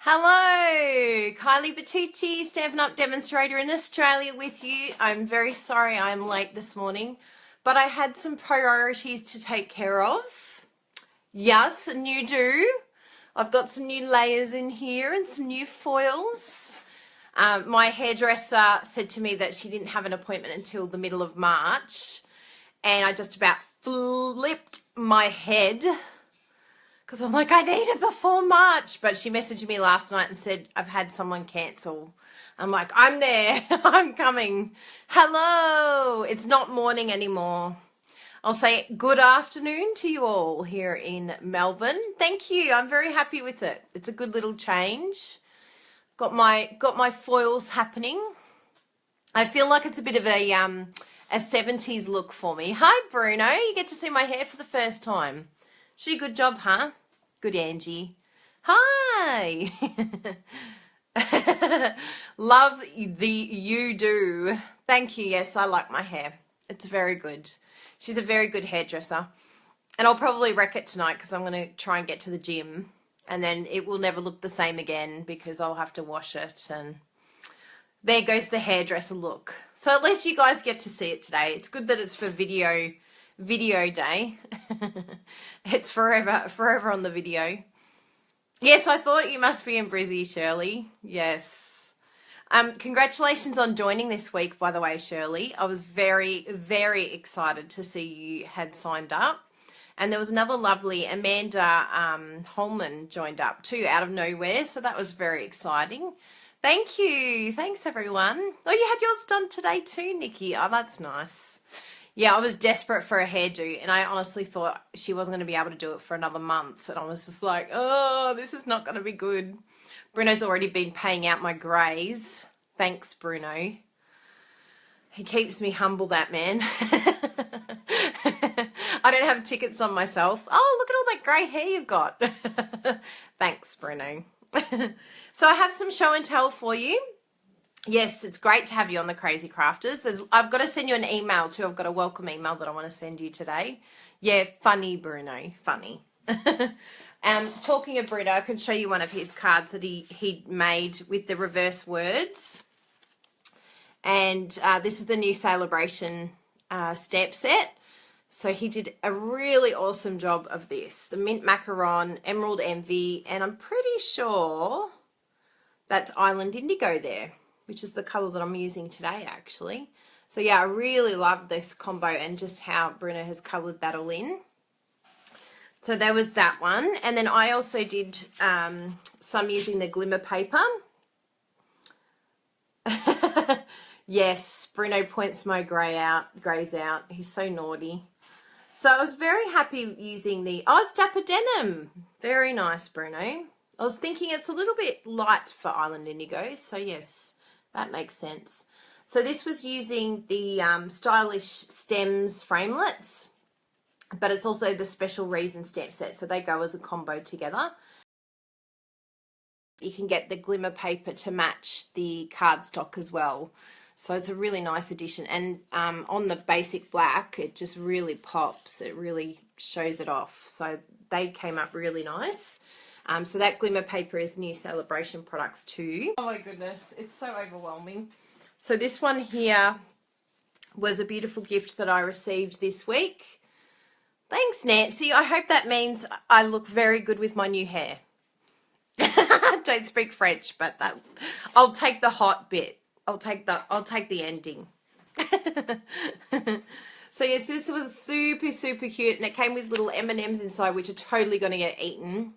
Hello, Kylie Bertucci, Stampin' Up! Demonstrator in Australia with you. I'm very sorry I'm late this morning, but I had some priorities to take care of. Yes, and you do. I've got some new layers in here and some new foils. My hairdresser said to me that she didn't have an appointment until the middle of March, and I just about flipped my head because I'm like, I need it before March. But she messaged me last night and said, I've had someone cancel. I'm like, I'm there. I'm coming. Hello. It's not morning anymore. I'll say good afternoon to you all here in Melbourne. Thank you. I'm very happy with it. It's a good little change. Got my foils happening. I feel like it's a bit of a 70s look for me. Hi, Bruno. You get to see my hair for the first time. She good job, huh? Good, Angie. Hi. Love the you do. Thank you. Yes, I like my hair. It's very good. She's a very good hairdresser. And I'll probably wreck it tonight because I'm going to try and get to the gym. And then it will never look the same again because I'll have to wash it. And there goes the hairdresser look. So at least you guys get to see it today. It's good that it's for video day. It's forever on the video. Yes, I thought you must be in Brizzy, Shirley. Yes. Congratulations on joining this week, by the way, Shirley. I was very, very excited to see you had signed up. And there was another lovely Amanda Holman joined up too, out of nowhere. So that was very exciting. Thank you. Thanks, everyone. Oh, you had yours done today too, Nikki. Oh, that's nice. Yeah, I was desperate for a hairdo, and I honestly thought she wasn't going to be able to do it for another month. And I was just like, oh, this is not going to be good. Bruno's already been paying out my greys. Thanks, Bruno. He keeps me humble, that man. I don't have tickets on myself. Oh, look at all that grey hair you've got. Thanks, Bruno. So I have some show and tell for you. Yes, it's great to have you on the Crazy Crafters. I've got to send you an email too. I've got a welcome email that I want to send you today. Yeah, funny, Bruno. Funny. Talking of Bruno, I can show you one of his cards that he made with the reverse words. And this is the new Celebration stamp set. So he did a really awesome job of this. The Mint Macaron, Emerald Envy, and I'm pretty sure that's Island Indigo there, which is the colour that I'm using today, actually. So, yeah, I really love this combo and just how Bruno has coloured that all in. So, there was that one. And then I also did some using the glimmer paper. Yes, Bruno points my greys out. He's so naughty. So, I was very happy using the... Oh, it's Dapper Denim. Very nice, Bruno. I was thinking it's a little bit light for Island Indigo. So, yes... That makes sense. So this was using the Stylish Stems framelits, but it's also the Special Reason stamp set. So they go as a combo together. You can get the glimmer paper to match the cardstock as well. So it's a really nice addition. And on the basic black, it just really pops. It really shows it off. So they came up really nice. So that glimmer paper is new Celebration products too. Oh my goodness, it's so overwhelming. So this one here was a beautiful gift that I received this week. Thanks, Nancy. I hope that means I look very good with my new hair. I don't speak French, but I'll take the hot bit. I'll take the ending. So yes, this was super, super cute, and it came with little M&Ms inside, which are totally going to get eaten.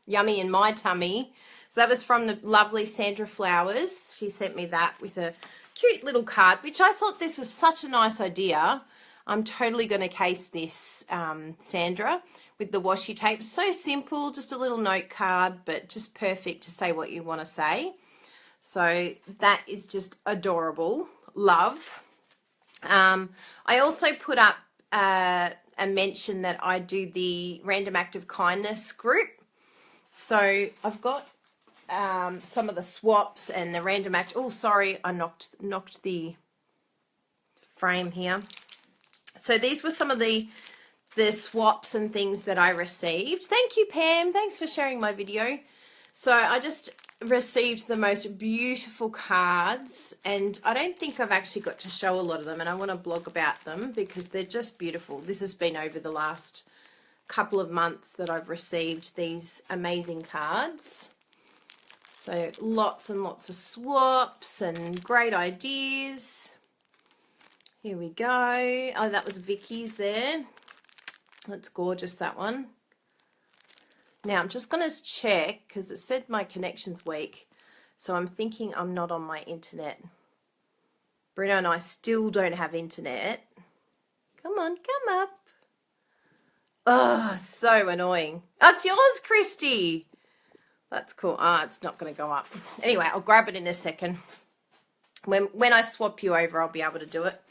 Yummy in my tummy. So that was from the lovely Sandra Flowers. She sent me that with a cute little card, which I thought this was such a nice idea. I'm totally going to case this, Sandra, with the washi tape. So simple, just a little note card, but just perfect to say what you want to say. So that is just adorable. Love. I also put up a mention that I do the Random Act of Kindness group. So I've got some of the swaps and the random act. Oh, sorry, I knocked the frame here. So these were some of the swaps and things that I received. Thank you, Pam. Thanks for sharing my video. So I just received the most beautiful cards, and I don't think I've actually got to show a lot of them, and I want to blog about them because they're just beautiful. This has been over the last couple of months that I've received these amazing cards. So lots and lots of swaps and great ideas. Here we go. Oh, that was Vicky's there. That's gorgeous, that one. Now I'm just going to check because it said my connection's weak. So I'm thinking I'm not on my internet. Bruno and I still don't have internet. Come on, come up. Oh, so annoying. Oh, it's yours, Christy. That's cool. Ah, it's not going to go up. Anyway, I'll grab it in a second. When I swap you over, I'll be able to do it.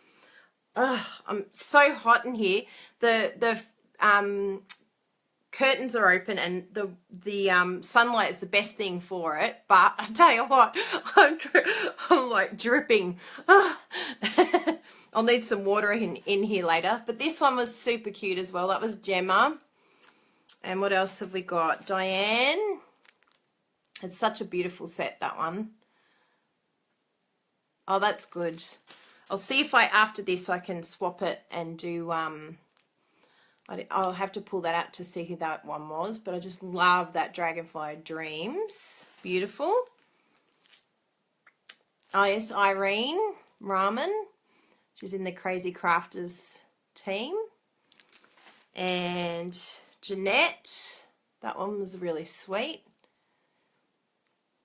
Oh, I'm so hot in here. The curtains are open and the sunlight is the best thing for it. But I tell you what, I'm like dripping. I'll need some water in here later. But this one was super cute as well. That was Gemma. And what else have we got? Diane. It's such a beautiful set, that one. Oh, that's good. I'll see if after this I can swap it and do, I'll have to pull that out to see who that one was, but I just love that Dragonfly Dreams. Beautiful. Oh, yes, Irene Rahman. She's in the Crazy Crafters team. And Jeanette. That one was really sweet.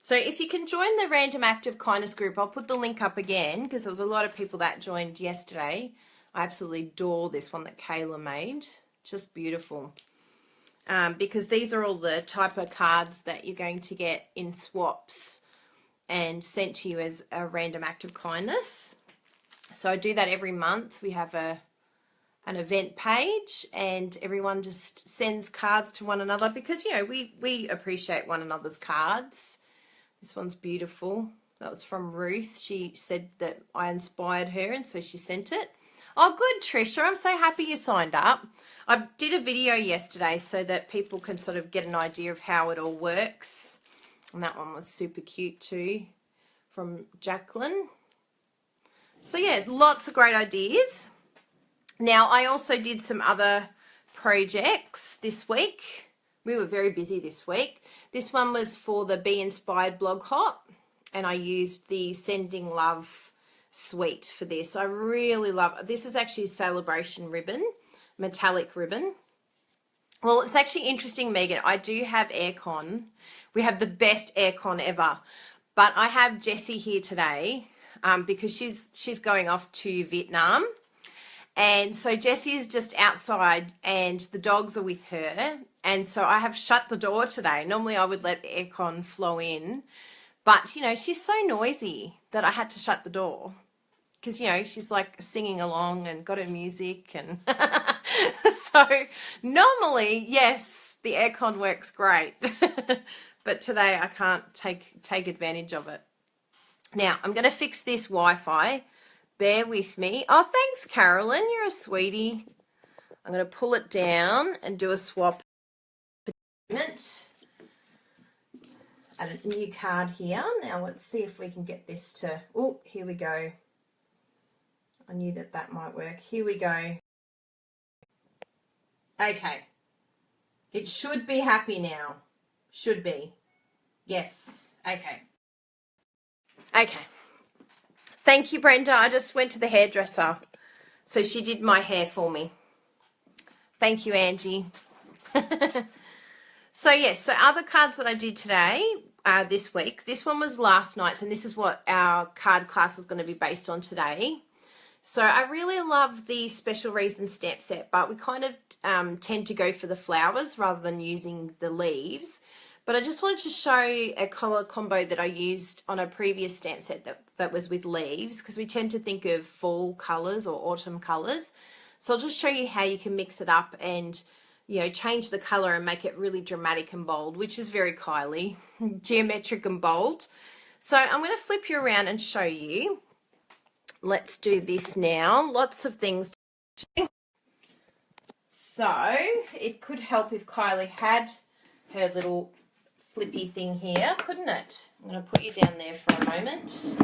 So if you can join the Random Act of Kindness group, I'll put the link up again because there was a lot of people that joined yesterday. I absolutely adore this one that Kayla made. Just beautiful. Because these are all the type of cards that you're going to get in swaps and sent to you as a Random Act of Kindness. So I do that every month. We have an event page and everyone just sends cards to one another because, you know, we appreciate one another's cards. This one's beautiful. That was from Ruth. She said that I inspired her and so she sent it. Oh, good, Trisha. I'm so happy you signed up. I did a video yesterday so that people can sort of get an idea of how it all works. And that one was super cute too from Jacqueline. So, yeah, lots of great ideas. Now, I also did some other projects this week. We were very busy this week. This one was for the Be Inspired blog hop, and I used the Sending Love suite for this. I really love it. This is actually celebration ribbon, metallic ribbon. Well, it's actually interesting, Megan. I do have aircon. We have the best aircon ever, but I have Jessie here today because she's going off to Vietnam. And so Jessie is just outside and the dogs are with her. And so I have shut the door today. Normally I would let the aircon flow in. But, you know, she's so noisy that I had to shut the door. Because, you know, she's like singing along and got her music. And so normally, yes, the aircon works great. But today I can't take advantage of it. Now, I'm going to fix this Wi-Fi. Bear with me. Oh, thanks, Carolyn. You're a sweetie. I'm going to pull it down and do a swap. Add a new card here. Now, let's see if we can get this to... Oh, here we go. I knew that might work. Here we go. Okay. It should be happy now. Should be. Yes. Okay. Okay. Thank you, Brenda. I just went to the hairdresser. So she did my hair for me. Thank you, Angie. So, yes. So, other cards that I did today, this week. This one was last night's, and this is what our card class is going to be based on today. So, I really love the Special Reason stamp set, but we kind of tend to go for the flowers rather than using the leaves. But I just wanted to show a colour combo that I used on a previous stamp set that was with leaves, because we tend to think of fall colours or autumn colours. So I'll just show you how you can mix it up and, you know, change the colour and make it really dramatic and bold, which is very Kylie, geometric and bold. So I'm going to flip you around and show you. Let's do this now. Lots of things to do. So it could help if Kylie had her little flippy thing here, couldn't it? I'm going to put you down there for a moment.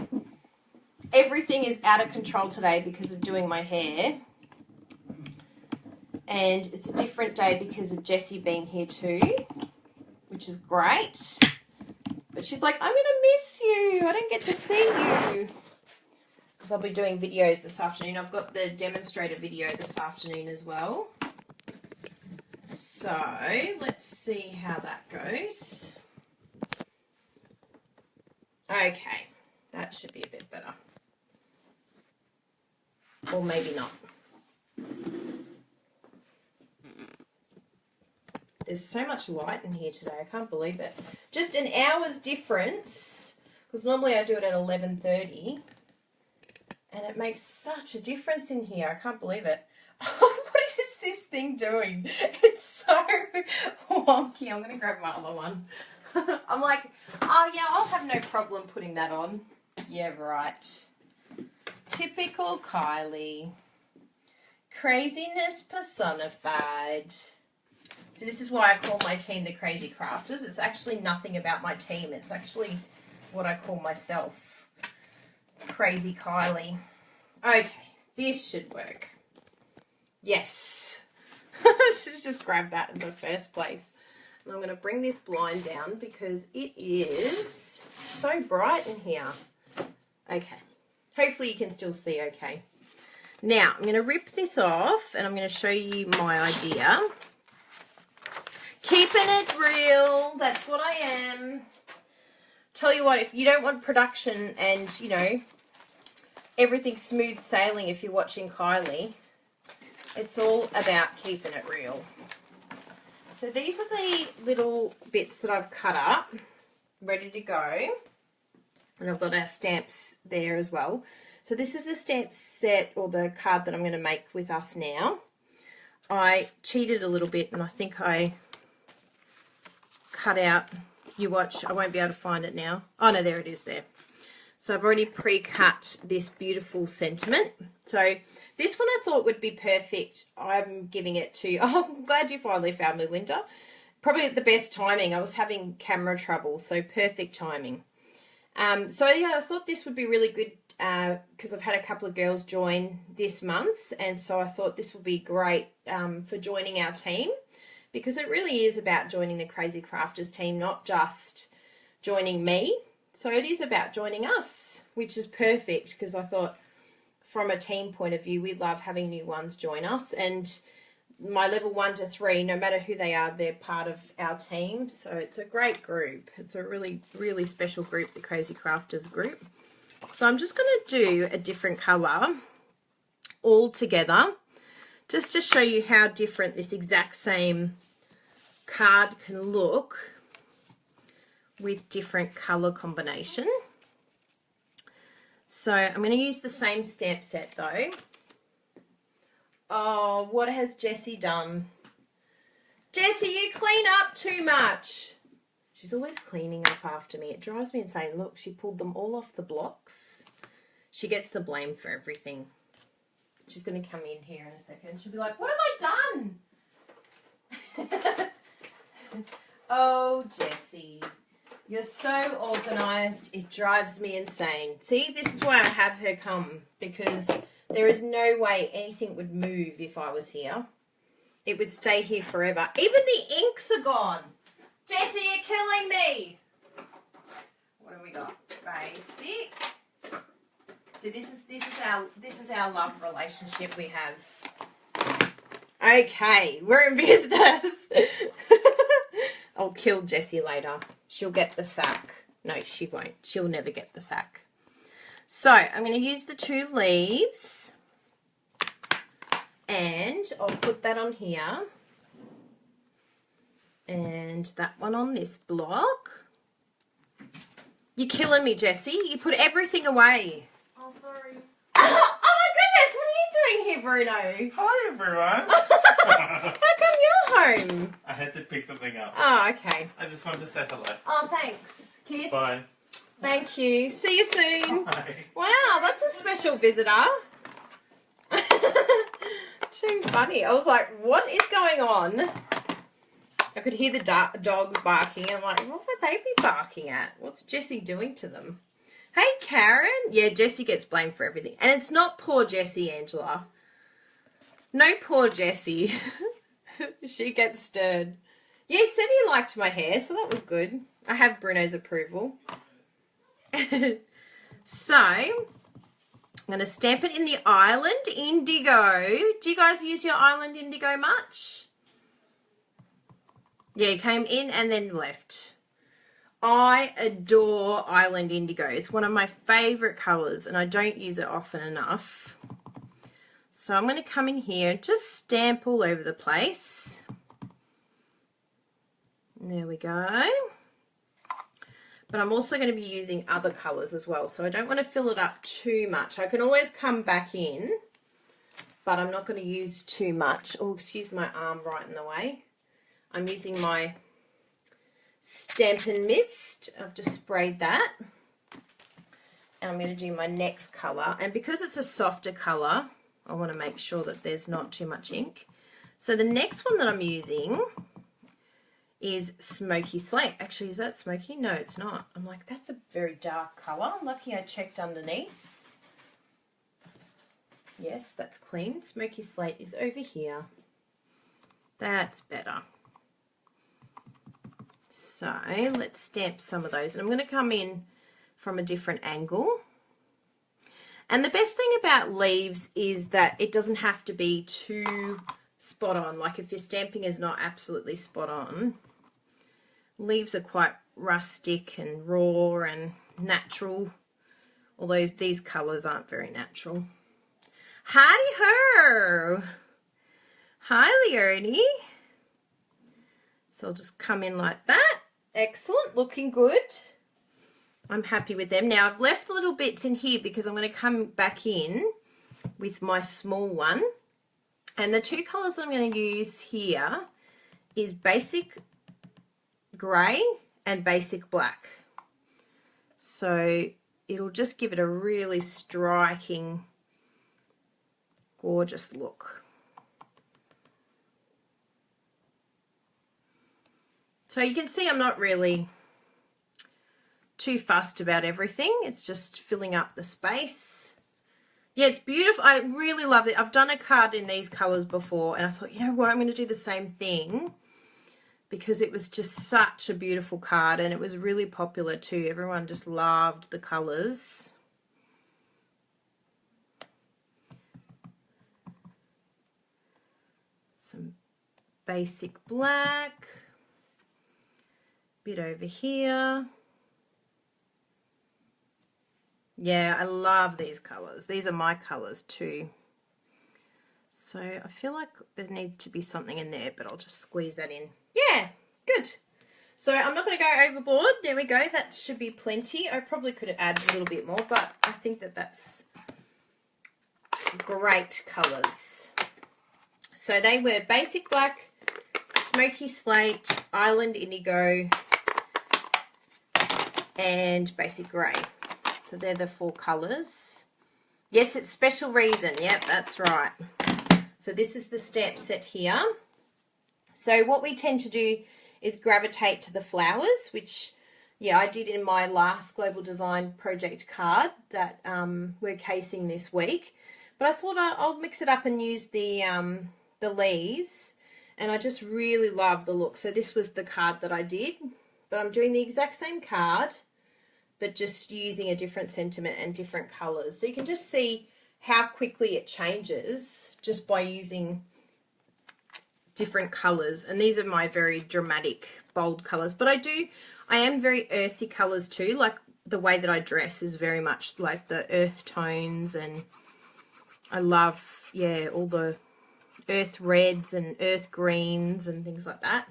Everything is out of control today because of doing my hair. And it's a different day because of Jessie being here too, which is great. But she's like, I'm going to miss you. I don't get to see you. Because I'll be doing videos this afternoon. I've got the demonstrator video this afternoon as well. So, let's see how that goes. Okay, that should be a bit better. Or maybe not. There's so much light in here today. I can't believe it. Just an hour's difference. Because normally I do it at 11:30. And it makes such a difference in here. I can't believe it. What is this thing doing? It's so wonky. I'm going to grab my other one. I'm like, oh yeah, I'll have no problem putting that on. Yeah, right. Typical Kylie. Craziness personified. So this is why I call my team the Crazy Crafters. It's actually nothing about my team. It's actually what I call myself. Crazy Kylie. Okay, this should work. Yes. I should have just grabbed that in the first place. And I'm going to bring this blind down because it is so bright in here. Okay. Hopefully you can still see okay. Now, I'm going to rip this off and I'm going to show you my idea. Keeping it real. That's what I am. Tell you what, if you don't want production and, you know, everything smooth sailing if you're watching Kylie, it's all about keeping it real. So these are the little bits that I've cut up, ready to go. And I've got our stamps there as well. So this is the stamp set or the card that I'm going to make with us now. I cheated a little bit and I think I cut out, you watch, I won't be able to find it now. Oh no, there it is there. So I've already pre-cut this beautiful sentiment. So this one I thought would be perfect. I'm giving it to, oh, I'm glad you finally found me, Linda. Probably at the best timing. I was having camera trouble, so perfect timing. So yeah, I thought this would be really good because I've had a couple of girls join this month, and so I thought this would be great for joining our team, because it really is about joining the Crazy Crafters team, not just joining me. So it is about joining us, which is perfect because I thought from a team point of view, we love having new ones join us. And my level 1 to 3, no matter who they are, they're part of our team. So it's a great group. It's a really, really special group, the Crazy Crafters group. So I'm just going to do a different colour all together just to show you how different this exact same card can look with different colour combination. So I'm going to use the same stamp set though. Oh, what has Jessie done? Jessie, you clean up too much. She's always cleaning up after me. It drives me insane. Look, she pulled them all off the blocks. She gets the blame for everything. She's going to come in here in a second. She'll be like, what have I done? Oh, Jessie. You're so organised, it drives me insane. See, this is why I have her come, because there is no way anything would move if I was here. It would stay here forever. Even the inks are gone. Jessie, you're killing me. What have we got? Basic. So this is our love relationship we have. Okay, we're in business. I'll kill Jessie later. She'll get the sack. No, she won't. She'll never get the sack. So I'm going to use the 2 leaves and I'll put that on here and that one on this block. You're killing me, Jessie. You put everything away. Oh, sorry. Oh my goodness, what are you doing here, Bruno? Hi, everyone. How come you're home? I had to pick something up. Oh, okay. I just wanted to say hello. Oh, thanks. Kiss. Bye. Thank you. See you soon. Bye. Wow, that's a special visitor. Too funny. I was like, what is going on? I could hear the dogs barking, and I'm like, what would they be barking at? What's Jessie doing to them? Hey, Karen. Yeah, Jessie gets blamed for everything. And it's not poor Jessie, Angela. No poor Jessie. She gets stirred. Yeah, he said he liked my hair, so that was good. I have Bruno's approval. So, I'm going to stamp it in the Island Indigo. Do you guys use your Island Indigo much? Yeah, he came in and then left. I adore Island Indigo. It's one of my favourite colours, and I don't use it often enough. So I'm going to come in here and just stamp all over the place. There we go. But I'm also going to be using other colours as well, so I don't want to fill it up too much. I can always come back in, but I'm not going to use too much. Oh, excuse my arm right in the way. I'm using my Stampin' Mist. I've just sprayed that. And I'm going to do my next colour. And because it's a softer colour, I want to make sure that there's not too much ink. So the next one that I'm using is Smoky Slate. Actually, is that smoky? No, it's not. I'm like, that's a very dark colour. Lucky I checked underneath. Yes, that's clean. Smoky Slate is over here. That's better. So let's stamp some of those. And I'm going to come in from a different angle. And the best thing about leaves is that it doesn't have to be too spot on. Like if your stamping is not absolutely spot on, leaves are quite rustic and raw and natural. Although these colours aren't very natural. Howdy-ho! Hi, Leonie. So I'll just come in like that. Excellent, looking good. I'm happy with them. Now I've left little bits in here because I'm going to come back in with my small one. And the two colours I'm going to use here is Basic Grey and Basic Black. So it'll just give it a really striking, gorgeous look. So you can see I'm not really too fussed about everything. It's just filling up the space. Yeah, it's beautiful. I really love it. I've done a card in these colours before, and I thought, you know what, I'm going to do the same thing because it was just such a beautiful card, and it was really popular too. Everyone just loved the colours. Some Basic Black. Bit over here. Yeah, I love these colours. These are my colours too. So I feel like there needs to be something in there, but I'll just squeeze that in. Yeah, good. So I'm not going to go overboard. There we go. That should be plenty. I probably could have added a little bit more, but I think that that's great colours. So they were Basic Black, Smoky Slate, Island Indigo, and Basic Grey. So they're the four colours. Yes, it's Special Reason. Yep, that's right. So this is the stamp set here. So what we tend to do is gravitate to the flowers, which, yeah, I did in my last Global Design Project card that we're casing this week. But I thought I'll mix it up and use the leaves. And I just really love the look. So this was the card that I did. But I'm doing the exact same card, but just using a different sentiment and different colours. So you can just see how quickly it changes just by using different colours. And these are my very dramatic, bold colours. But I am very earthy colours too. Like the way that I dress is very much like the earth tones. And I love, yeah, all the earth reds and earth greens and things like that.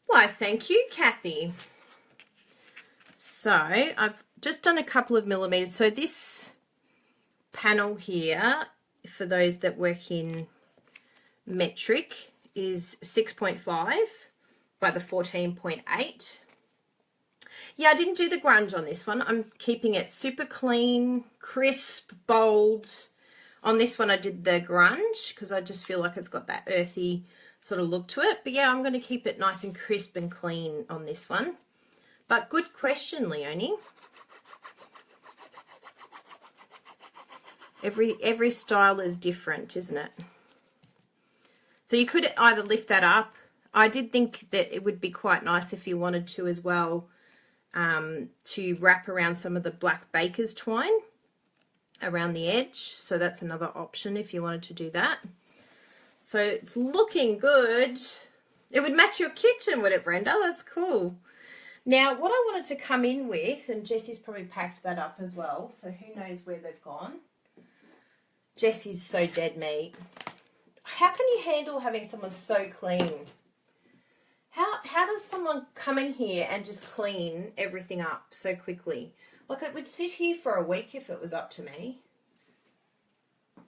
Why, thank you, Kathy. So I've just done a couple of millimeters. So this panel here, for those that work in metric, is 6.5 by the 14.8. Yeah, I didn't do the grunge on this one. I'm keeping it super clean, crisp, bold. On this one I did the grunge because I just feel like it's got that earthy sort of look to it. But yeah, I'm going to keep it nice and crisp and clean on this one. But good question, Leonie. Every style is different, isn't it? So you could either lift that up. I did think that it would be quite nice if you wanted to as well, to wrap around some of the black baker's twine around the edge. So that's another option if you wanted to do that. So it's looking good. It would match your kitchen, would it, Brenda? That's cool. Now, what I wanted to come in with, and Jessie's probably packed that up as well, so who knows where they've gone. Jessie's so dead meat. How can you handle having someone so clean? How does someone come in here and just clean everything up so quickly? Like, it would sit here for a week if it was up to me.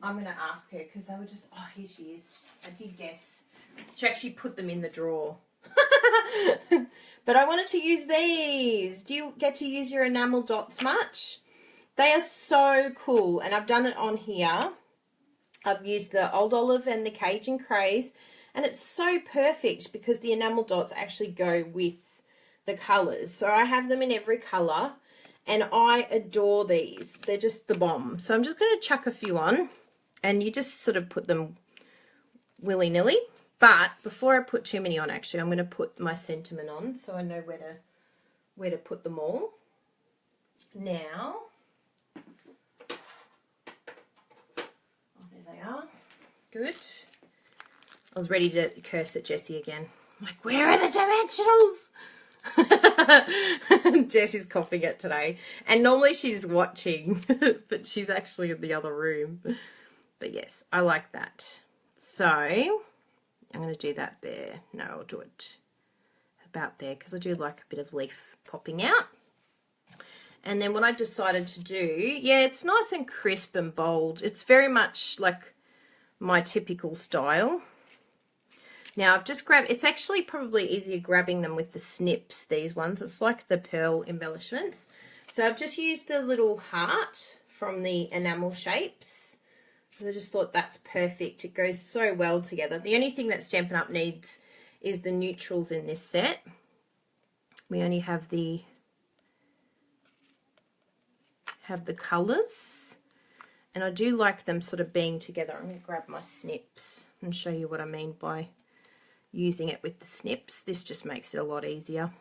I'm going to ask her because they were just, oh, here she is. I did guess. She actually put them in the drawer. But I wanted to use these. Do you get to use your enamel dots much? They are so cool, and I've done it on here. I've used the Old Olive and the Cajun Craze, and it's so perfect because the enamel dots actually go with the colours. So I have them in every colour, and I adore these. They're just the bomb. So I'm just going to chuck a few on, and you just sort of put them willy-nilly. But before I put too many on, actually, I'm going to put my sentiment on so I know where to put them all. Now, there they are. Good. I was ready to curse at Jessie again. I'm like, where are the dimensionals? Jessie's coughing it today. And normally she's watching, but she's actually in the other room. But yes, I like that. So I'm going to do that there. No, I'll do it about there because I do like a bit of leaf popping out. And then what I decided to do, yeah, it's nice and crisp and bold. It's very much like my typical style. Now I've just grabbed, it's actually probably easier grabbing them with the snips, these ones. It's like the pearl embellishments. So I've just used the little heart from the enamel shapes. I just thought that's perfect. It goes so well together. The only thing that Stampin' Up! Needs is the neutrals in this set. We only have the colours. And I do like them sort of being together. I'm going to grab my snips and show you what I mean by using it with the snips. This just makes it a lot easier.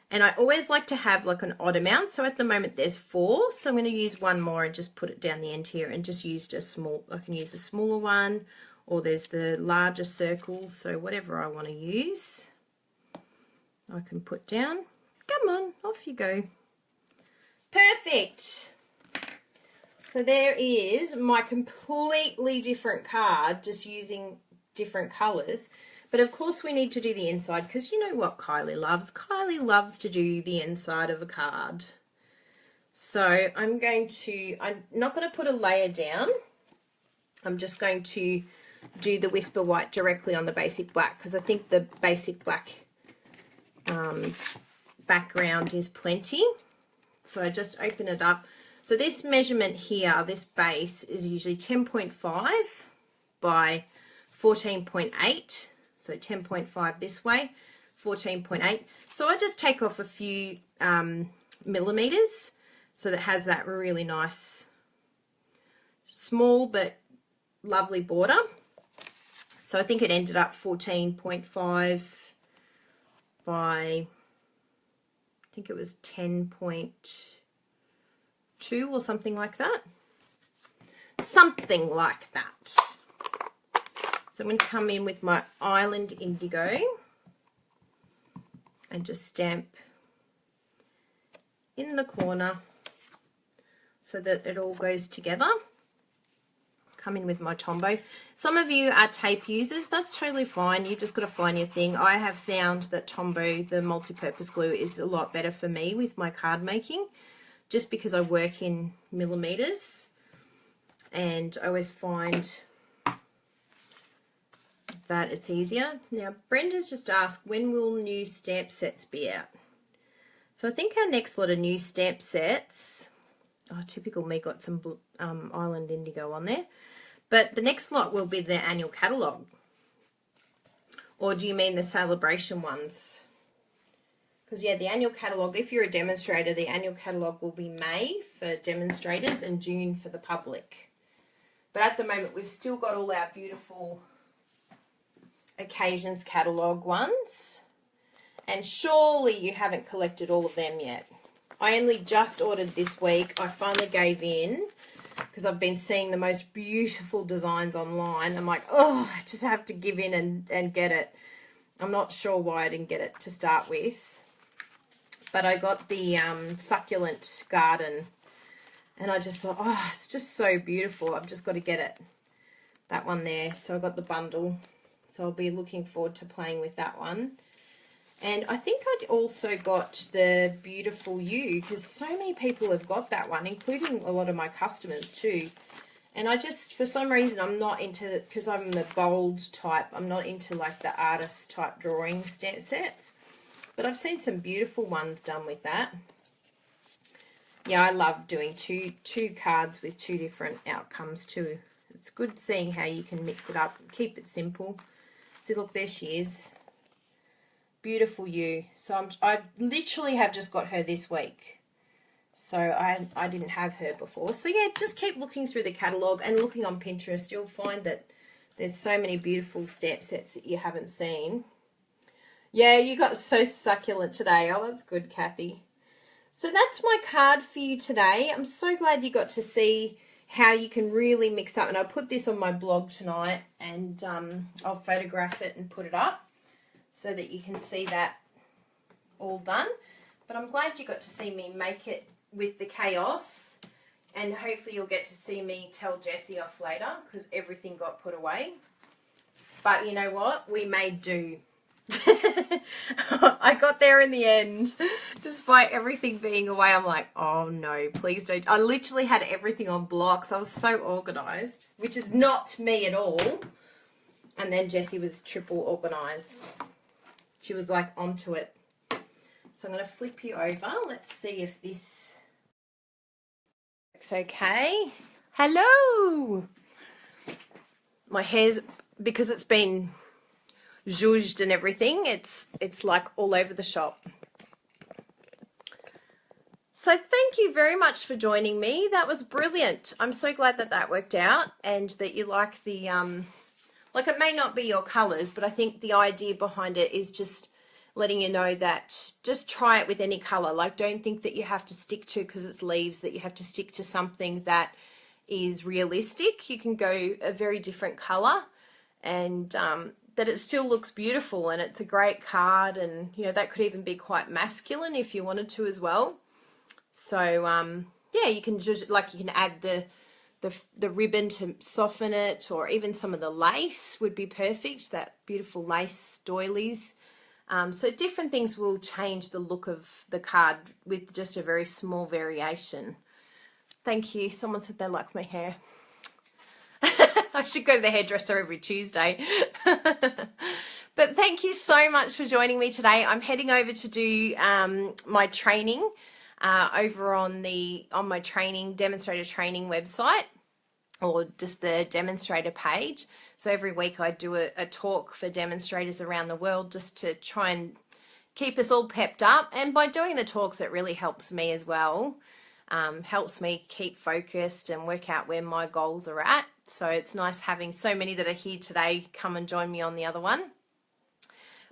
And I always like to have like an odd amount. So at the moment there's 4. So I'm going to use one more and just put it down the end here and just use a small, I can use a smaller one, or there's the larger circles. So whatever I want to use, I can put down. Come on, off you go. Perfect. So there is my completely different card, just using different colours. But of course we need to do the inside because you know what Kylie loves? Kylie loves to do the inside of a card. So I'm not going to put a layer down. I'm just going to do the Whisper White directly on the basic black because I think the basic black background is plenty. So I just open it up. So this measurement here, this base is usually 10.5 by 14.8. So 10.5 this way, 14.8. So I just take off a few millimeters so that it has that really nice, small but lovely border. So I think it ended up 14.5 by, I think it was 10.2 or something like that. Something like that. So I'm going to come in with my Island Indigo and just stamp in the corner so that it all goes together. Come in with my Tombow. Some of you are tape users. That's totally fine. You've just got to find your thing. I have found that Tombow, the multi-purpose glue, is a lot better for me with my card making just because I work in millimeters, and I always find that it's easier. Now Brenda's just asked, when will new stamp sets be out? So I think our next lot of new stamp sets, oh, typical me, got some Island Indigo on there, but the next lot will be the annual catalogue. Or do you mean the celebration ones? Because, yeah, the annual catalogue, if you're a demonstrator, the annual catalogue will be May for demonstrators and June for the public. But at the moment, we've still got all our beautiful occasions catalogue ones. And surely you haven't collected all of them yet. I only just ordered this week. I finally gave in because I've been seeing the most beautiful designs online. I'm like, oh, I just have to give in and get it. I'm not sure why I didn't get it to start with. But I got the succulent garden, and I just thought, oh, it's just so beautiful. I've just got to get it. That one there. So I got the bundle. So I'll be looking forward to playing with that one. And I think I also got the Beautiful You, because so many people have got that one, including a lot of my customers too. And I just, for some reason, I'm not into, because I'm the bold type, I'm not into like the artist type drawing stamp sets. But I've seen some beautiful ones done with that. Yeah, I love doing two cards with two different outcomes too. It's good seeing how you can mix it up and keep it simple. So look, there she is. Beautiful You. So I literally have just got her this week. So I didn't have her before. So yeah, just keep looking through the catalogue and looking on Pinterest. You'll find that there's so many beautiful stamp sets that you haven't seen. Yeah, you got so succulent today. Oh, that's good, Kathy. So that's my card for you today. I'm so glad you got to see how you can really mix up. And I'll put this on my blog tonight, and I'll photograph it and put it up so that you can see that all done. But I'm glad you got to see me make it with the chaos. And hopefully you'll get to see me tell Jessie off later because everything got put away. But you know what? We made do. I got there in the end despite everything being away. I'm like, oh no, please don't. I literally had everything on blocks. I was so organized, which is not me at all. And then Jessie was triple organized. She was like onto it. So I'm going to flip you over. Let's see if this looks okay. Hello. My hair's, because it's been zhuzhed and everything, it's like all over the shop. So thank you very much for joining me. That was brilliant. I'm so glad that that worked out and that you like the like, it may not be your colors, but I think the idea behind it is just letting you know that just try it with any color. Like, don't think that you have to stick to, because it's leaves, that you have to stick to something that is realistic. You can go a very different color, and that it still looks beautiful, and it's a great card. And you know, that could even be quite masculine if you wanted to as well. So yeah, you can just, like, you can add the ribbon to soften it, or even some of the lace would be perfect, that beautiful lace doilies. So different things will change the look of the card with just a very small variation. Thank you. Someone said they like my hair. I should go to the hairdresser every Tuesday. But thank you so much for joining me today. I'm heading over to do my training over on my demonstrator training website, or just the demonstrator page. So every week I do a talk for demonstrators around the world, just to try and keep us all pepped up. And by doing the talks, it really helps me as well. Helps me keep focused and work out where my goals are at. So it's nice having so many that are here today come and join me on the other one.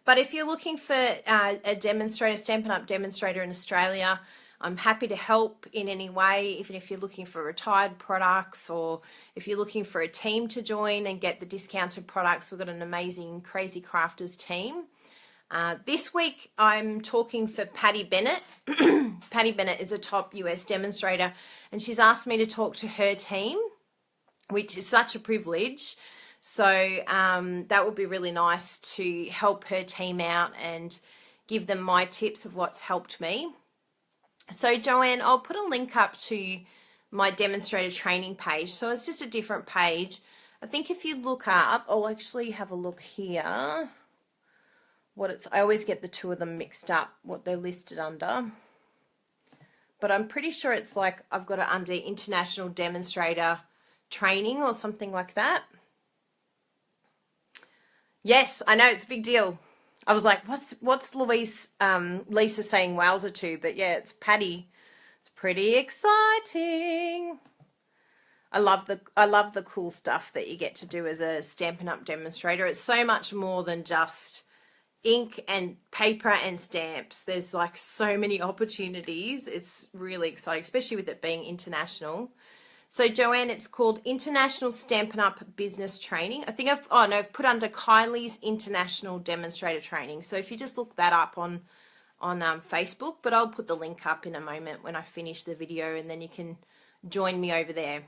But if you're looking for a demonstrator, Stampin' Up! Demonstrator in Australia, I'm happy to help in any way, even if you're looking for retired products, or if you're looking for a team to join and get the discounted products. We've got an amazing Crazy Crafters team. This week I'm talking for Patty Bennett. Patty Bennett is a top US demonstrator, and she's asked me to talk to her team, which is such a privilege. So that would be really nice to help her team out and give them my tips of what's helped me. So Joanne, I'll put a link up to my demonstrator training page. So it's just a different page. I think if you look up, I'll actually have a look here. I always get the two of them mixed up, what they're listed under. But I'm pretty sure it's like, I've got it under International Demonstrator Training or something like that. Yes, I know, it's a big deal. I was like, what's Lisa saying wowzer to? But yeah, it's Patty. It's pretty exciting. I love the cool stuff that you get to do as a Stampin' Up! Demonstrator. It's so much more than just ink and paper and stamps. There's like so many opportunities. It's really exciting, especially with it being international. So Joanne, it's called International Stampin' Up! Business Training. I think I've put under Kylie's International Demonstrator Training. So if you just look that up on Facebook, but I'll put the link up in a moment when I finish the video, and then you can join me over there.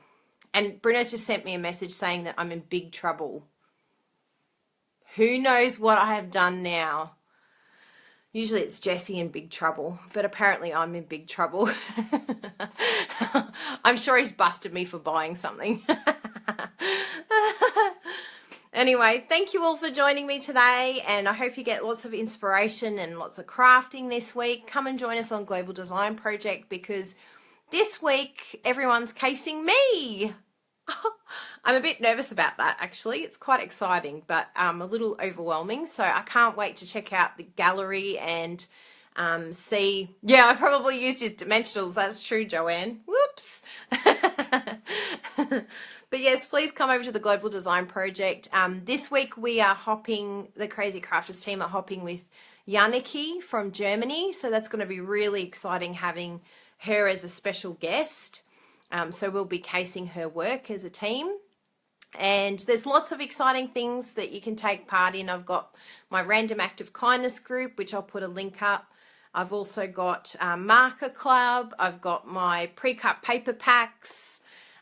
And Bruno's just sent me a message saying that I'm in big trouble. Who knows what I have done now? Usually it's Jessie in big trouble, but apparently I'm in big trouble. I'm sure he's busted me for buying something. Anyway, thank you all for joining me today, and I hope you get lots of inspiration and lots of crafting this week. Come and join us on Global Design Project, because this week everyone's casing me. I'm a bit nervous about that, actually. It's quite exciting, but a little overwhelming. So I can't wait to check out the gallery and see. Yeah, I probably used his dimensionals. That's true, Joanne. Whoops. But yes, please come over to the Global Design Project. This week we are hopping, the Crazy Crafters team are hopping with Janneke from Germany. So that's going to be really exciting having her as a special guest. So we'll be casing her work as a team. And there's lots of exciting things that you can take part in. I've got my Random Act of Kindness group, which I'll put a link up. I've also got Marker Club. I've got my pre-cut paper packs.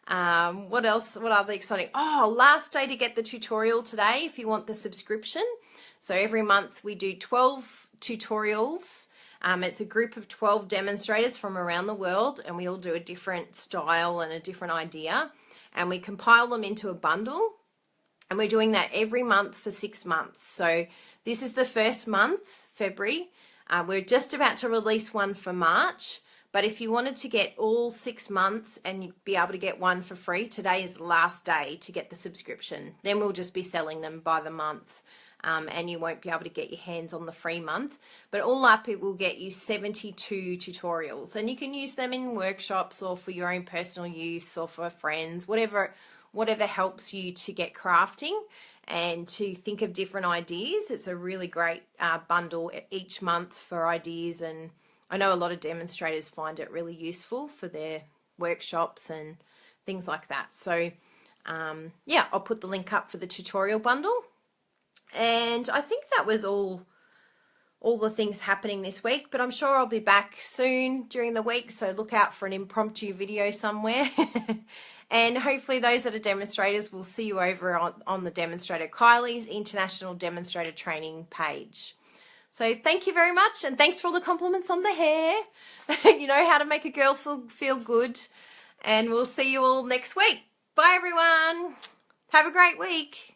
What else? What other exciting? Oh, last day to get the tutorial today if you want the subscription. So every month we do 12 tutorials. It's a group of 12 demonstrators from around the world, and we all do a different style and a different idea, and we compile them into a bundle, and we're doing that every month for 6 months. So this is the first month, February. We're just about to release one for March, but if you wanted to get all 6 months and you'd be able to get one for free, today is the last day to get the subscription. Then we'll just be selling them by the month. And you won't be able to get your hands on the free month. But all up, it will get you 72 tutorials. And you can use them in workshops or for your own personal use or for friends, whatever helps you to get crafting and to think of different ideas. It's a really great bundle each month for ideas. And I know a lot of demonstrators find it really useful for their workshops and things like that. So, yeah, I'll put the link up for the tutorial bundle. And I think that was all the things happening this week, but I'm sure I'll be back soon during the week, so look out for an impromptu video somewhere. And hopefully those that are demonstrators will see you over on the demonstrator, Kylie's International Demonstrator Training page. So thank you very much, and thanks for all the compliments on the hair. You know how to make a girl feel good, and we'll see you all next week. Bye everyone. Have a great week.